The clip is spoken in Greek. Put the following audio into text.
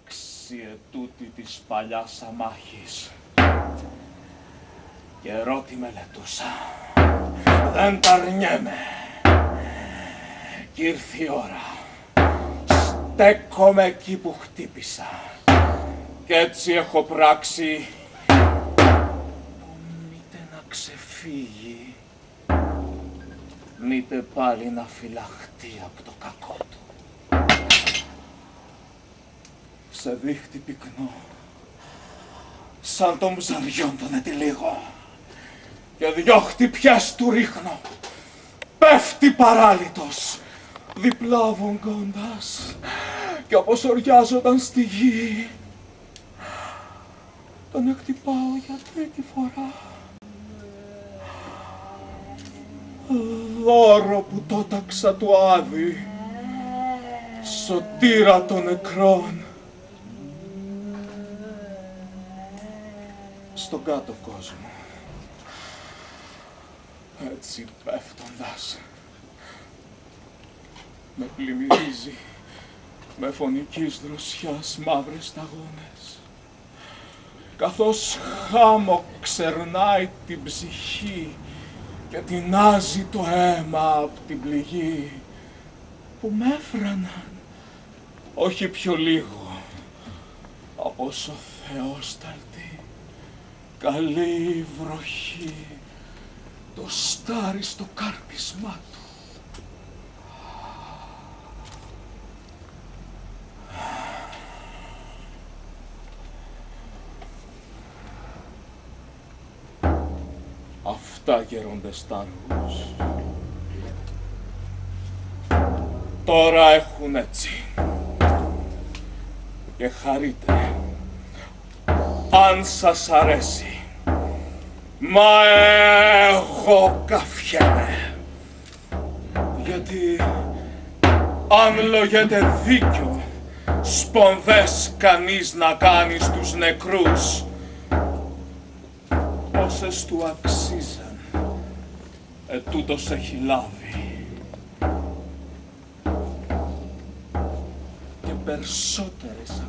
αξίε τούτη της παλιάς αμάχης. Καιρό τη μελετούσα, δεν τα αρνιέμαι. Κι ήρθε η ώρα, στέκομαι εκεί που χτύπησα. Κι έτσι έχω πράξει, μήτε να ξεφύγει, μήτε πάλι να φυλαχτεί από το κακό του. Σε δείχτη πυκνό, σαν των ψαριών τον ετυλίγω, και δυο χτυπιές του ρίχνω. Πέφτει παράλυτος, διπλά βογκώντας, κι όπως οριάζονταν στη γη, τον εκτυπάω για τρίτη φορά. Δώρο που τόταξα του Άδη, σωτήρα των νεκρών. Στον κάτω κόσμο, έτσι πέφτοντας, με πλημμυρίζει με φωνικής δροσιάς μαύρες σταγόνες, καθώς χάμω ξερνάει την ψυχή και τεινάζει το αίμα απ' την πληγή που με έφραναν, όχι πιο λίγο από όσο Θεός ταλτεί. Καλή βροχή, το στάρι στο κάρπισμά του. Αυτά γέροντες τάργους. Τώρα έχουν έτσι. Και χαρείτε, αν σας αρέσει. Μα εγώ καυχέμαι. Γιατί αν λογέται δίκιο, σπονδές κανείς να κάνει στους νεκρούς, όσες του αξίζαν, ετούτος έχει λάβει. Και περισσότερες